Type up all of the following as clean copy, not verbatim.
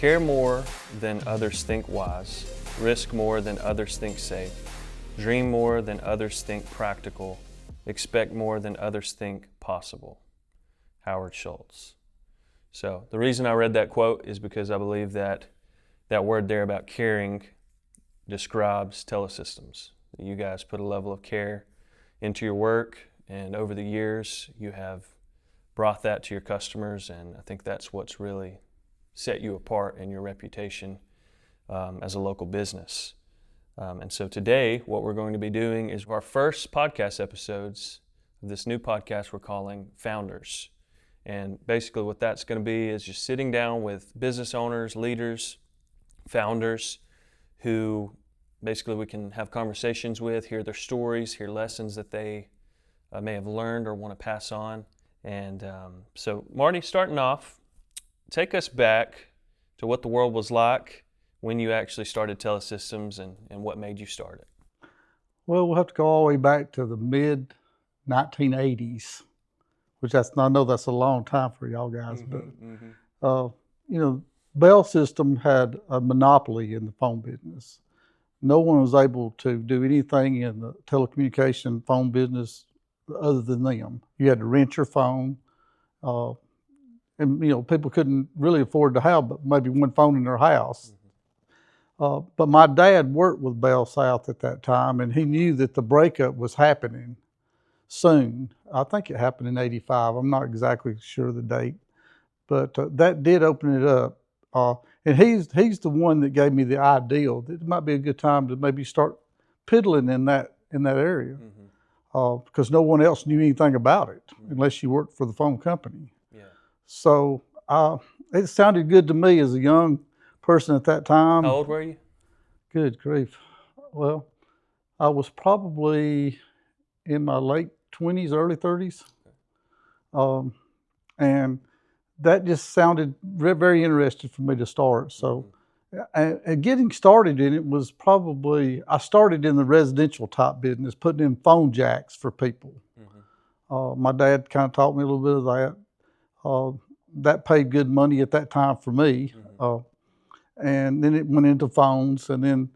Care more than others think wise, risk more than others think safe, dream more than others think practical, expect more than others think possible. Howard Schultz. So the reason I read that quote is because I believe that that word there about caring describes Telesystems. You guys put a level of care into your work, and over the years you have brought that to your customers, and I think that's what's really set you apart in your reputation as a local business. And so today what we're going to be doing is our first podcast episodes of this new podcast we're calling Founders. And basically what that's going to be is just sitting down with business owners, leaders, founders who basically we can have conversations with, hear their stories, hear lessons that they may have learned or want to pass on. And so Marty, starting off, take us back to what the world was like when you actually started Telesystems and what made you start it. Well, we'll have to go all the way back to the mid-1980s, which I know that's a long time for y'all guys, but Bell System had a monopoly in the phone business. No one was able to do anything in the telecommunication phone business other than them. You had to rent your phone, and people couldn't really afford to have but maybe one phone in their house. But my dad worked with Bell South at that time, and he knew that the breakup was happening soon. I think it happened in '85. I'm not exactly sure of the date, but that did open it up. And he's the one that gave me the idea that it might be a good time to maybe start piddling in that area, because no one else knew anything about it unless you worked for the phone company. Yeah. So it sounded good to me as a young person at that time. How old were you? Good grief. Well, I was probably in my late 20s, early 30s. And that just sounded very interesting for me to start. So and getting started in it was probably, I started in the residential type business, putting in phone jacks for people. My dad kind of taught me a little bit of that. That paid good money at that time for me. And then it went into phones. And then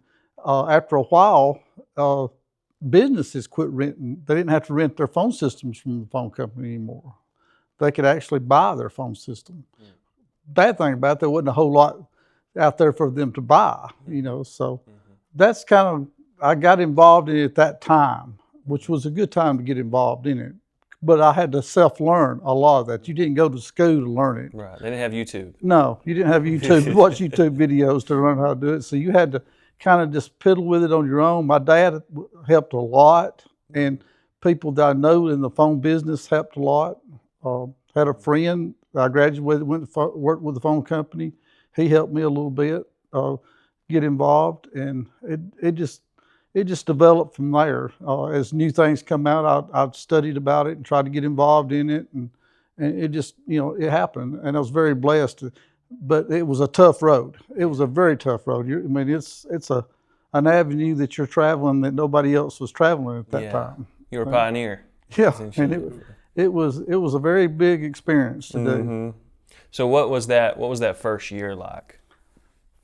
after a while, businesses quit renting. They didn't have to rent their phone systems from the phone company anymore. They could actually buy their phone system. Bad thing about it, there wasn't a whole lot out there for them to buy, so that's kind of, I got involved in it at that time, which was a good time to get involved in it. But I had to self-learn a lot of that. You didn't go to school to learn it. Right, they didn't have YouTube. No, you didn't have YouTube, watch YouTube videos to learn how to do it. So you had to kind of just piddle with it on your own. My dad helped a lot, and people that I know in the phone business helped a lot. Had a friend, I graduated, went to work with the phone company. He helped me a little bit get involved, and it just developed from there. As new things come out, I studied about it and tried to get involved in it, and it just, it happened, and I was very blessed. But it was a tough road. It was a very tough road. It's an avenue that you're traveling that nobody else was traveling at that time. You were a pioneer. Yeah, and it was a very big experience to do. So what was that first year like?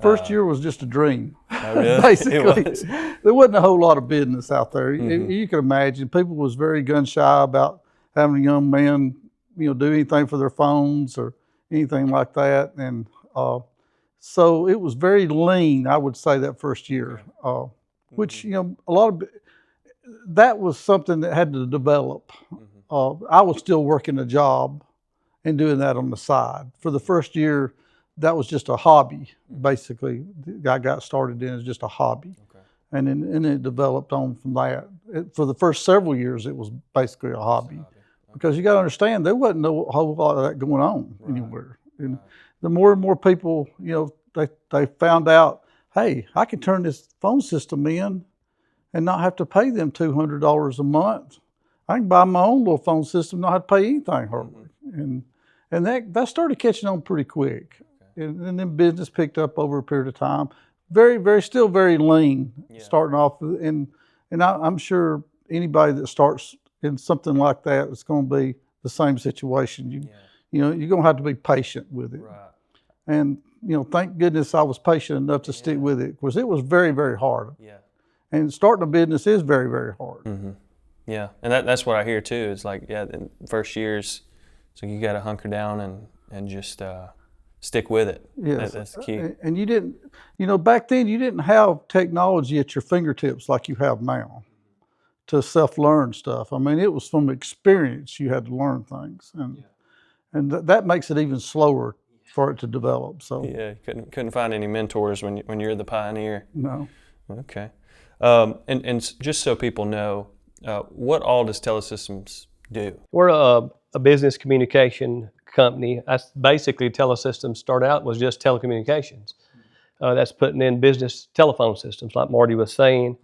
First year was just a dream. Oh, really? Basically, there wasn't a whole lot of business out there. You can imagine people was very gun shy about having a young man, do anything for their phones or anything like that, and so it was very lean. I would say that first year, which a lot of that was something that had to develop. I was still working a job and doing that on the side. For the first year, that was just a hobby, basically. I got started in as just a hobby. And then it developed on from that. For the first several years, it was basically a hobby. Because you got to understand, there wasn't a whole lot of that going on anywhere. And the more and more people, they found out, hey, I can turn this phone system in and not have to pay them $200 a month. I can buy my own little phone system, not have to pay anything hardly. And that started catching on pretty quick. And then business picked up over a period of time. Still very lean, starting off. And I'm sure anybody that starts in something like that is going to be the same situation. You're going to have to be patient with it. Right. And, thank goodness I was patient enough to stick with it, because it was very, very hard. Yeah. And starting a business is very, very hard. Mm-hmm. Yeah, and that's what I hear too. It's like, in the first years, so you got to hunker down and just stick with it. Yes. That's the key. And you didn't, back then you didn't have technology at your fingertips like you have now to self-learn stuff. I mean, it was from experience you had to learn things, and that makes it even slower for it to develop. So yeah, you couldn't find any mentors when you're the pioneer. No. Okay, and just so people know, what all does Telesystems do? We're a business communication company. That's basically Telesystems started out was just telecommunications. That's putting in business telephone systems, like Marty was saying.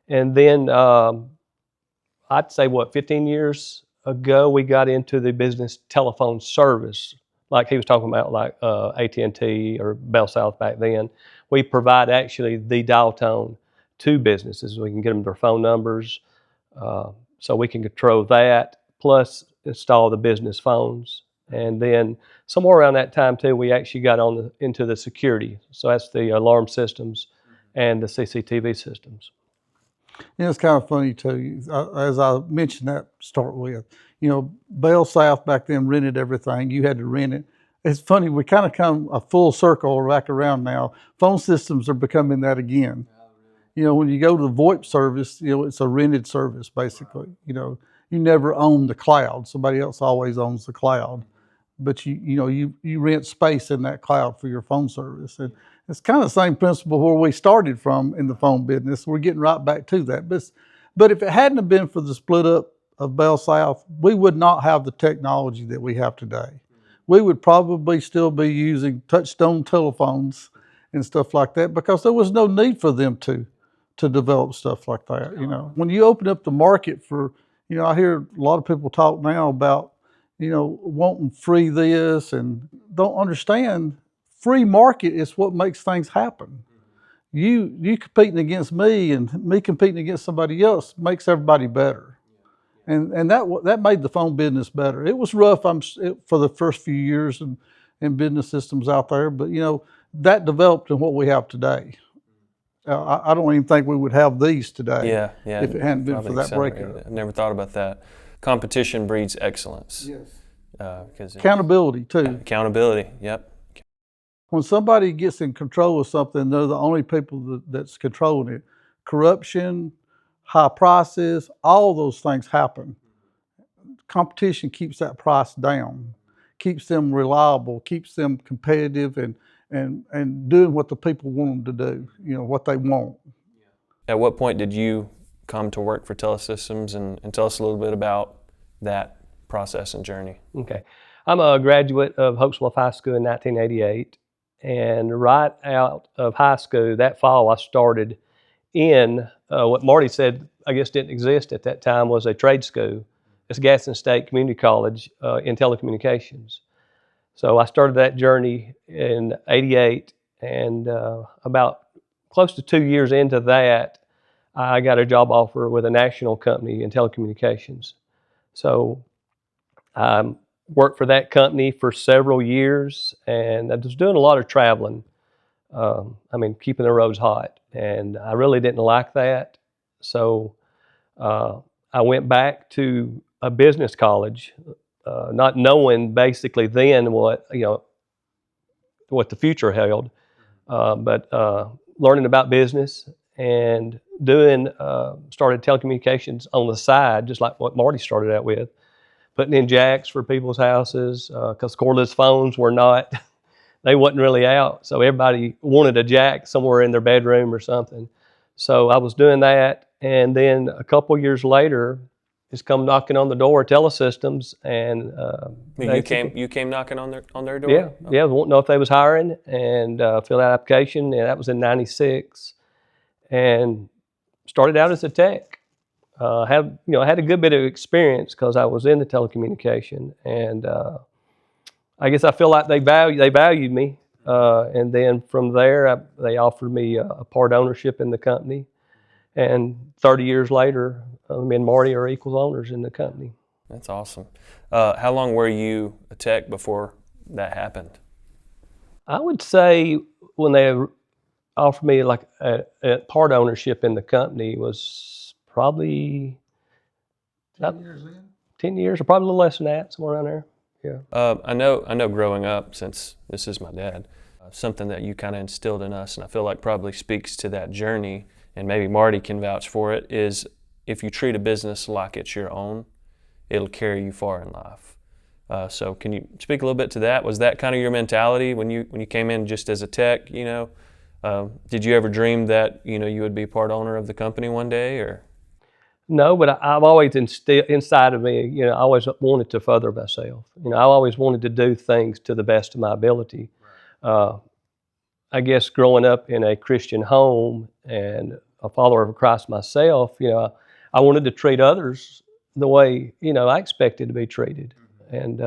And then I'd say, 15 years ago, we got into the business telephone service, like he was talking about, like AT&T or Bell South back then. We provide actually the dial tone to businesses. We can get them their phone numbers, so we can control that, plus install the business phones. And then somewhere around that time too, we actually got into the security. So that's the alarm systems and the CCTV systems. It's kind of funny too, as I mentioned that to start with, Bell South back then rented everything. You had to rent it. It's funny, we kind of come a full circle back around now. Phone systems are becoming that again. When you go to the VoIP service, it's a rented service basically. You never own the cloud. Somebody else always owns the cloud. But you rent space in that cloud for your phone service. And it's kind of the same principle where we started from in the phone business. We're getting right back to that. But if it hadn't have been for the split up of Bell South, we would not have the technology that we have today. We would probably still be using touch-tone telephones and stuff like that, because there was no need for them to develop stuff like that. When you open up the market for, I hear a lot of people talk now about, wanting free this, and don't understand free market is what makes things happen. You competing against me and me competing against somebody else makes everybody better. And that made the phone business better. It was rough for the first few years in business systems out there, but that developed in what we have today. I don't even think we would have these today if it hadn't been for that breakup. I never thought about that. Competition breeds excellence. Yes. Accountability too. Accountability, yep. When somebody gets in control of something, they're the only people that's controlling it. Corruption, high prices, all those things happen. Competition keeps that price down, keeps them reliable, keeps them competitive, and doing what the people want them to do, what they want. At what point did you come to work for Telesystems, and tell us a little bit about that process and journey? Okay. I'm a graduate of Hopesville High School in 1988, and right out of high school that fall I started in what Marty said I guess didn't exist at that time, was a trade school. It's Gaston State Community College in telecommunications. So I started that journey in '88, and about close to 2 years into that, I got a job offer with a national company in telecommunications. So I worked for that company for several years, and I was doing a lot of traveling. Keeping the roads hot, and I really didn't like that. So I went back to a business college, not knowing basically then what the future held, but learning about business and started telecommunications on the side, just like what Marty started out with, putting in jacks for people's houses, because cordless phones were not, they wasn't really out. So everybody wanted a jack somewhere in their bedroom or something. So I was doing that, and then a couple years later, just come knocking on the door of Telesystems, and you came knocking on their door. Yeah, yeah. Wanting to know if they was hiring, and filled out an application, and that was in '96, and started out as a tech. Had a good bit of experience because I was in the telecommunication, and I guess I feel like they valued me, and then from there they offered me a part ownership in the company, and 30 years later, me and Marty are equal owners in the company. That's awesome. How long were you a tech before that happened? I would say when they offered me like a part ownership in the company was probably 10 years in? 10 years, or probably a little less than that, somewhere around there. Yeah. I know growing up, since this is my dad, something that you kind of instilled in us, and I feel like probably speaks to that journey, and maybe Marty can vouch for it, is if you treat a business like it's your own, it'll carry you far in life. So can you speak a little bit to that? Was that kind of your mentality when you came in just as a tech, you know? Did you ever dream that, you know, you would be part owner of the company one day, or? No, but I've always inside of me, you know, I always wanted to further myself. You know, I always wanted to do things to the best of my ability. I guess growing up in a Christian home and a follower of Christ myself, you know, I wanted to treat others the way, you know, I expected to be treated. And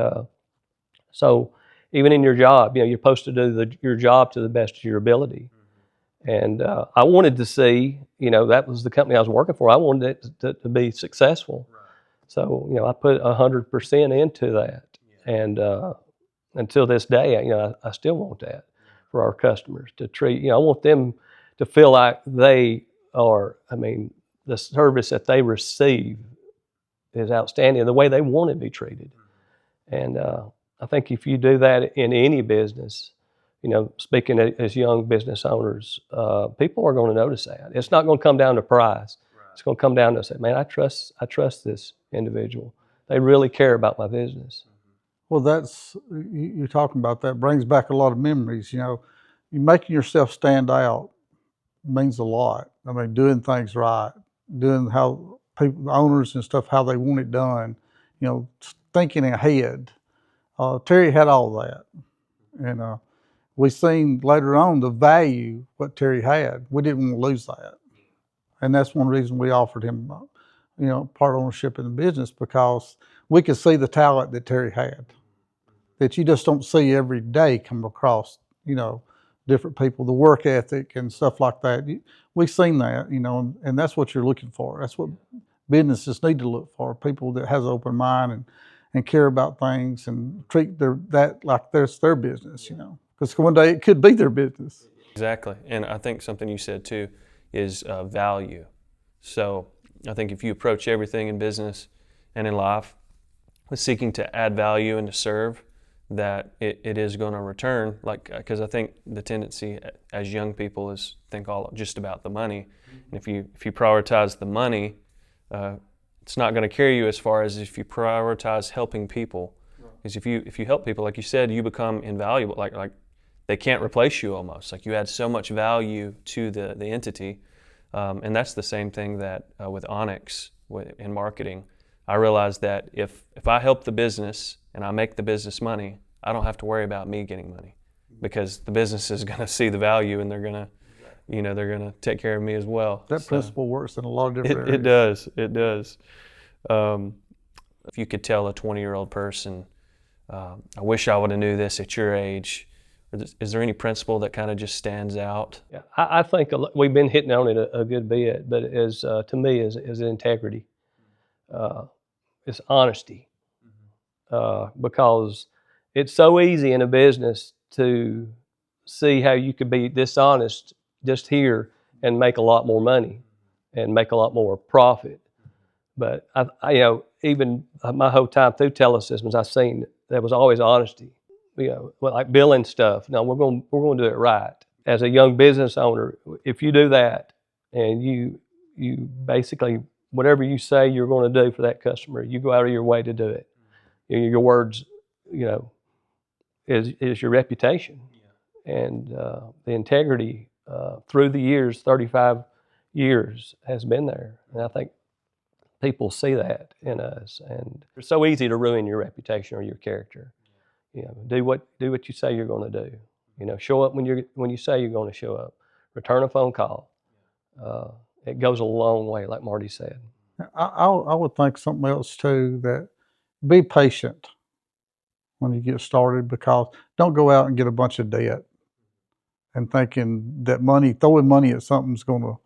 so even in your job, you know, you're supposed to do your job to the best of your ability. And I wanted to see, you know, that was the company I was working for. I wanted it to be successful. Right. So, you know, I put 100% into that. Yeah. And until this day, you know, I still want that for our customers to treat, you know, I want them to feel like they are, I mean, the service that they receive is outstanding, the way they want to be treated. And I think if you do that in any business, you know, speaking as young business owners, people are going to notice that. It's not going to come down to price. Right. It's going to come down to say, man, I trust this individual. They really care about my business. Well, that's, you're talking about that brings back a lot of memories. You know, you making yourself stand out means a lot. I mean, doing things right, doing how people, owners and stuff, how they want it done, you know, thinking ahead. Terry had all that. And we seen later on the value what Terry had. We didn't want to lose that. And that's one reason we offered him, you know, part ownership in the business, because we could see the talent that Terry had that you just don't see every day come across, you know, different people, the work ethic and stuff like that. We've seen that, you know, and that's what you're looking for. That's what businesses need to look for, people that has an open mind and care about things and treat that like there's their business, you know, because one day it could be their business. Exactly. And I think something you said too is value. So I think if you approach everything in business and in life with seeking to add value and to serve, that it is going to return. Like, because I think the tendency as young people is think all just about the money. And if you prioritize the money, it's not going to carry you as far as if you prioritize helping people. Because if you help people, like you said, you become invaluable. Like they can't replace you almost. Like you add so much value to the entity. And that's the same thing that with Onyx in marketing. I realized that if I help the business and I make the business money, I don't have to worry about me getting money, because the business is going to see the value and they're going to, you know, they're going to take care of me as well. That principle works in a lot of different areas. It does. If you could tell a 20-year-old person, I wish I would have knew this at your age, is there any principle that kind of just stands out? Yeah, I think we've been hitting on it a good bit, but to me is integrity. It's honesty, because it's so easy in a business to see how you could be dishonest just here and make a lot more money and make a lot more profit. But I you know, even my whole time through Telesystems, I've seen there was always honesty. You know, like billing stuff. No, we're going to do it right. As a young business owner, if you do that and you basically, whatever you say you're going to do for that customer, you go out of your way to do it. Your words, you know, is your reputation. And the integrity through the years, 35 years, has been there. And I think people see that in us. And it's so easy to ruin your reputation or your character. You know, do what you say you're going to do. You know, show up when you say you're going to show up. Return a phone call. It goes a long way, like Marty said. I would think something else too, that be patient when you get started, because don't go out and get a bunch of debt and thinking that throwing money at something's going to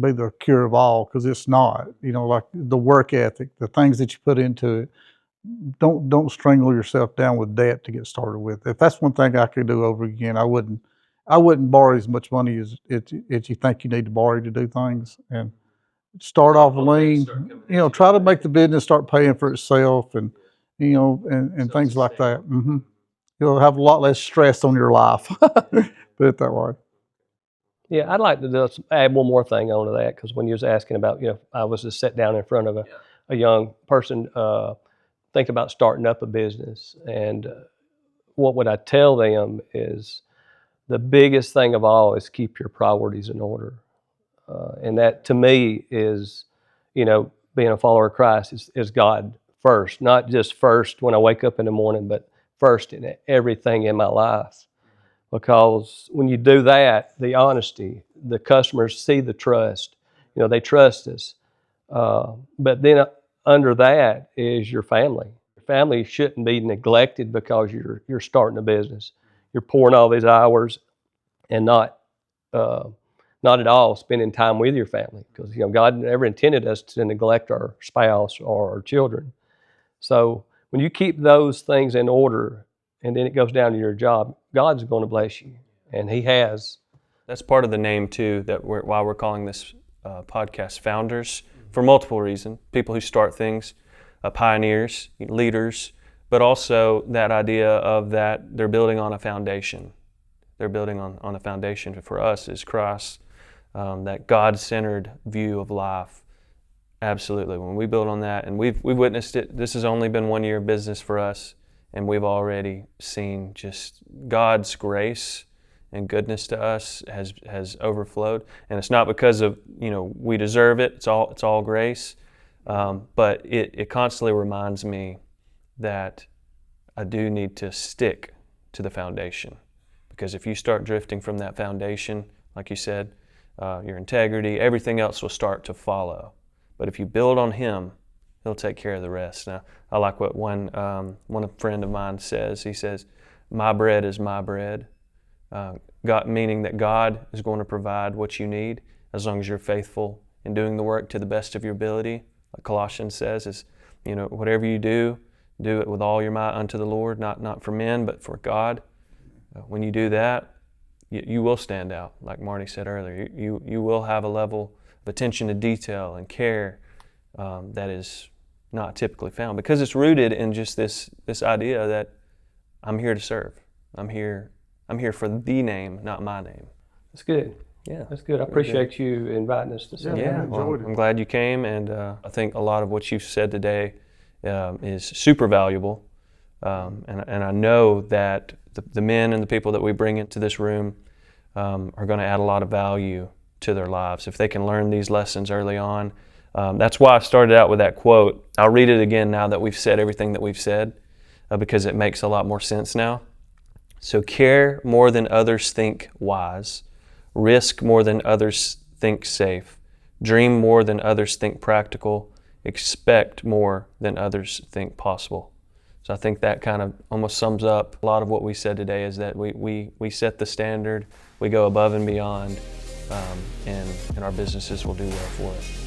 be the cure of all, because it's not. You know, like the work ethic, the things that you put into it, don't strangle yourself down with debt to get started with. If that's one thing I could do over again, I wouldn't borrow as much money as you think you need to borrow to do things, and start off lean. Try to make the business start paying for itself, and and things like that. You'll have a lot less stress on your life. Put it that way. Yeah, I'd like to just add one more thing onto that, because when you was asking about, I was to sit down in front of a young person, think about starting up a business, and what would I tell them is the biggest thing of all is keep your priorities in order. And that to me is, being a follower of Christ is God first, not just first when I wake up in the morning, but first in everything in my life. Because when you do that, the honesty, the customers see the trust, they trust us. But then under that is your family. Your family shouldn't be neglected because you're starting a business. You're pouring all these hours and not at all spending time with your family, because God never intended us to neglect our spouse or our children. So when you keep those things in order, and then it goes down to your job, God's going to bless you, and He has. That's part of the name too, that why we're calling this podcast Founders, for multiple reasons. People who start things, pioneers, leaders, but also that idea of that they're building on a foundation. They're building on a foundation. For us is Christ, that God-centered view of life. Absolutely. When we build on that, and we've witnessed it, this has only been 1 year of business for us, and we've already seen just God's grace and goodness to us has overflowed. And it's not because of, we deserve it. It's all grace. But it constantly reminds me that I do need to stick to the foundation. Because if you start drifting from that foundation, like you said, your integrity, everything else will start to follow. But if you build on Him, He'll take care of the rest. Now, I like what one friend of mine says. He says, "My bread is my bread." God, meaning that God is going to provide what you need as long as you're faithful in doing the work to the best of your ability. Like Colossians says, is whatever you do it with all your might unto the Lord, not for men, but for God. When you do that, you will stand out. Like Marty said earlier, you will have a level of attention to detail and care that is not typically found, because it's rooted in just this idea that I'm here to serve. I'm here for the name, not my name. That's good. Yeah, that's good. I appreciate you inviting us to say that. Well, I'm glad you came, and I think a lot of what you've said today is super valuable, and I know that the men and the people that we bring into this room are going to add a lot of value to their lives if they can learn these lessons early on. That's why I started out with that quote. I'll read it again now that we've said everything that we've said, because it makes a lot more sense now. So, care more than others think wise, risk more than others think safe, dream more than others think practical, expect more than others think possible. So I think that kind of almost sums up a lot of what we said today, is that we set the standard, we go above and beyond, and our businesses will do well for it.